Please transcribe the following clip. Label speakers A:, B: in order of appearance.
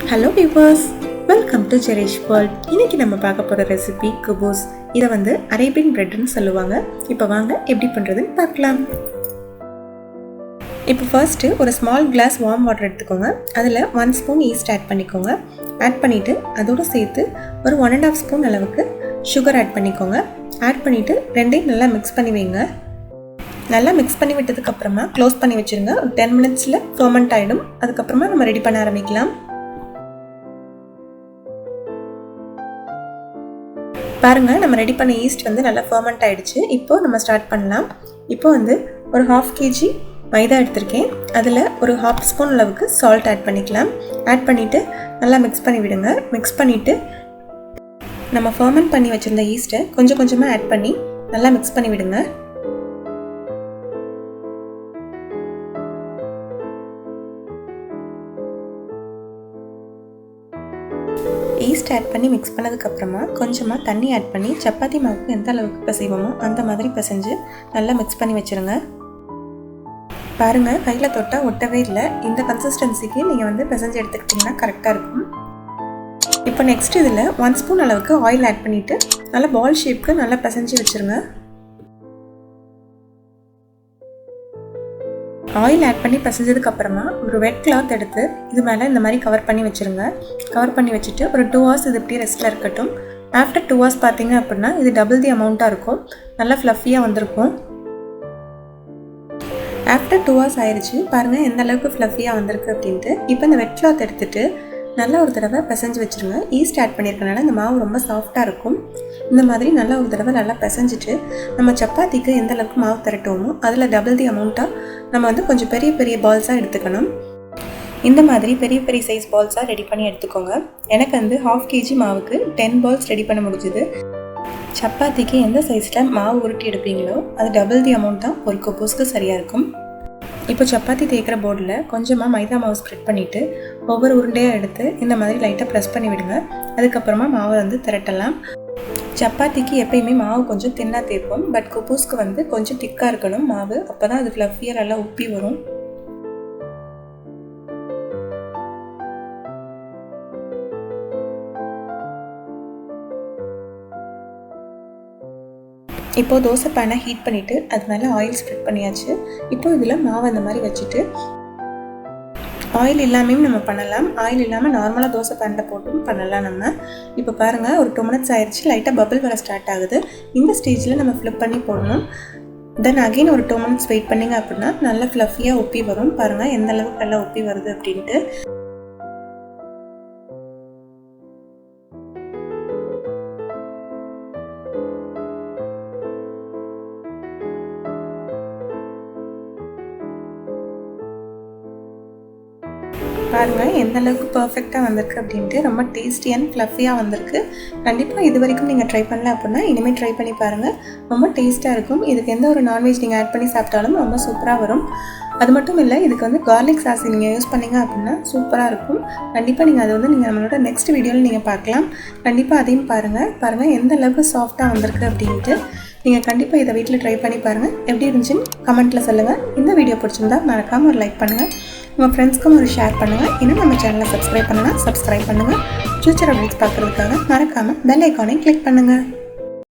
A: Hello viewers, welcome to Jerish world. இன்னைக்கு நம்ம பார்க்க போற ரெசிபி Kuboos. இத வந்து Arabian Bread ன்னு சொல்லுவாங்க. இப்போ வாங்க எப்படி பண்றதுன்னு பார்க்கலாம். இப்போ first ஒரு small glass warm water எடுத்துக்கோங்க. அதுல 1 spoon yeast add பண்ணிக்கோங்க. ஆட் பண்ணிட்டு அதோட சேர்த்து ஒரு 1.5 spoon அளவுக்கு sugar add பண்ணிக்கோங்க. ஆட் பண்ணிட்டு ரெண்டையும் நல்லா mix பண்ணி வைங்க. நல்லா mix பண்ணி விட்டதுக்கு அப்புறமா க்ளோஸ் பண்ணி வச்சிருங்க. 10 minutesல ferment ஆயிடும். அதுக்கு அப்புறமா நம்ம ரெடி பண்ண ஆரம்பிக்கலாம். பாருங்க நம்ம ரெடி பண்ண ஈஸ்ட் வந்து நல்லா ஃபர்மெண்ட் ஆயிடுச்சு. இப்போ நம்ம ஸ்டார்ட் பண்ணலாம். இப்போ வந்து ஒரு 1/2 kg மைதா எடுத்துர்க்கேன். அதில் ஒரு 1/2 ஸ்பூன் அளவுக்கு சால்ட் ஆட் பண்ணிக்கலாம். ஆட் பண்ணிவிட்டு நல்லா மிக்ஸ் பண்ணி விடுங்க. மிக்ஸ் பண்ணிவிட்டு நம்ம ஃபர்மெண்ட் பண்ணி வச்சுருந்த ஈஸ்ட்டை கொஞ்சம் கொஞ்சமாக ஆட் பண்ணி நல்லா மிக்ஸ் பண்ணி விடுங்க. ஈஸ்ட் ஆட் பண்ணி மிக்ஸ் பண்ணதுக்கப்புறமா கொஞ்சமாக தண்ணி ஆட் பண்ணி சப்பாத்தி மாவுக்கு எந்த அளவுக்கு பிசைவோமோ அந்த மாதிரி பிசைஞ்சு நல்லா மிக்ஸ் பண்ணி வச்சுருங்க. பாருங்கள் கையில் தொட்டால் ஒட்டவே இல்லை. இந்த கன்சிஸ்டன்சிக்கு நீங்கள் வந்து பிசைஞ்சு எடுத்துக்கிட்டிங்கன்னா கரெக்டாக இருக்கும். இப்போ நெக்ஸ்ட் இதில் 1 ஸ்பூன் அளவுக்கு ஆயில் ஆட் பண்ணிவிட்டு நல்லா பால் ஷேப்க்கு நல்லா பிசைஞ்சு வச்சுருங்க. ஆயில் ஆட் பண்ணி பிசைஞ்சதுக்கு அப்புறமா ஒரு வெட் கிளாத் எடுத்து இது மேலே இந்த மாதிரி கவர் பண்ணி வச்சுருங்க. கவர் பண்ணி வச்சுட்டு ஒரு 2 hours இது இப்படி ரெஸ்ட்டில் இருக்கட்டும். ஆஃப்டர் 2 hours பார்த்தீங்க அப்படின்னா இது டபுள் தி அமௌண்ட்டாக இருக்கும். நல்லா ஃப்ளஃபியாக வந்திருக்கும். ஆஃப்டர் 2 hours ஆயிடுச்சு. பாருங்கள் எந்த அளவுக்கு ஃப்ளஃபியாக வந்திருக்கு அப்படின்ட்டு. இப்போ இந்த வெட் கிளாத் எடுத்துகிட்டு நல்லா ஒரு தடவை பிசைஞ்சு வச்சுருங்க. ஈஸ்ட் ஆட் பண்ணியிருக்கனால இந்த மாவு ரொம்ப சாஃப்டாக இருக்கும். இந்த மாதிரி நல்லா ஒரு தடவை நல்லா பிசைஞ்சிட்டு நம்ம சப்பாத்திக்கு எந்த அளவுக்கு மாவு திரட்டுவோமோ அதில் டபுள் தி அமௌண்ட்டாக நம்ம வந்து கொஞ்சம் பெரிய பெரிய பால்ஸாக எடுத்துக்கணும். இந்த மாதிரி பெரிய பெரிய சைஸ் பால்ஸாக ரெடி பண்ணி எடுத்துக்கோங்க. எனக்கு வந்து 1/2 kg மாவுக்கு 10 பால்ஸ் ரெடி பண்ண முடிஞ்சுது. சப்பாத்திக்கு எந்த சைஸில் மாவு உருட்டி எடுப்பீங்களோ அது டபுள் தி அமௌண்ட் தான் ஒரு குபூஸ்க்கு சரியாக இருக்கும். இப்போ சப்பாத்தி தேய்க்கிற போர்டில் கொஞ்சமாக மைதா மாவு ஸ்ப்ரெட் பண்ணிவிட்டு ஒவ்வொரு உருண்டையாக எடுத்து இந்த மாதிரி லைட்டாக ப்ரெஸ் பண்ணி விடுங்க. அதுக்கப்புறமா மாவை வந்து திரட்டலாம். சப்பாத்திக்கு எப்பயுமே மாவு கொஞ்சம் தின்னாக தேய்ப்போம். பட் குபூஸ்க்கு வந்து கொஞ்சம் திக்காக இருக்கணும் மாவு. அப்போ தான் அது ஃப்ளஃபியாக நல்லா உப்பி வரும். இப்போது தோசை பேனை ஹீட் பண்ணிவிட்டு அது மேலே ஆயில் ஸ்ப்ரெட் பண்ணியாச்சு. இப்போ இதில் மாவு அந்த மாதிரி வச்சுட்டு ஆயில் இல்லாமையும் நம்ம பண்ணலாம். ஆயில் இல்லாமல் நார்மலாக தோசை பேனில் போட்டும் பண்ணலாம் நம்ம. இப்போ பாருங்கள் ஒரு 2 minutes ஆயிடுச்சு. லைட்டாக பபிள் வர ஸ்டார்ட் ஆகுது. இந்த ஸ்டேஜில் நம்ம ஃப்ளிப் பண்ணி போடணும். தென் அகெயின் ஒரு 2 minutes வெயிட் பண்ணிங்க அப்படின்னா நல்லா ஃப்ளஃபியாக உப்பி வரும். பாருங்கள் எந்த அளவுக்கு நல்லா உப்பி வருது அப்படின்ட்டு. பாருங்கள் எந்த அளவுக்கு பர்ஃபெக்டாக வந்திருக்கு அப்படின்ட்டு. ரொம்ப டேஸ்டி அண்ட் ஃப்ளஃபியாக வந்திருக்கு. கண்டிப்பாக இது வரைக்கும் நீங்கள் ட்ரை பண்ணல அப்படின்னா இனிமேல் ட்ரை பண்ணி பாருங்கள். ரொம்ப டேஸ்ட்டாக இருக்கும். இதுக்கு எந்த ஒரு நான்வெஜ் நீங்கள் ஆட் பண்ணி சாப்பிட்டாலும் ரொம்ப சூப்பராக வரும். அது மட்டும் இல்லை, இதுக்கு வந்து கார்லிக் சாஸ் நீங்கள் யூஸ் பண்ணிங்க அப்படின்னா சூப்பராக இருக்கும். கண்டிப்பாக நீங்கள் அதை வந்து நீங்கள் நம்மளோட நெக்ஸ்ட் வீடியோவில் நீங்கள் பார்க்கலாம். கண்டிப்பாக அதையும் பாருங்கள் எந்த அளவுக்கு சாஃப்டாக வந்திருக்கு அப்படின்ட்டு. நீங்கள் கண்டிப்பாக இதை வீட்டில் ட்ரை பண்ணி பாருங்கள். எப்படி இருந்துச்சுன்னு கமெண்ட்டில் சொல்லுங்கள். இந்த வீடியோ பிடிச்சிருந்தா மறக்காமல் ஒரு லைக் பண்ணுங்கள். உங்கள் ஃப்ரெண்ட்ஸ்க்கும் ஒரு ஷேர் பண்ணுங்கள். இன்னும் நம்ம சேனலை சப்ஸ்கிரைப் பண்ணுங்கள். ஃபியூச்சர் அப்டேட்ஸ் பார்க்குறதுக்காக மறக்காமல் பெல் ஐக்கானை கிளிக் பண்ணுங்கள்.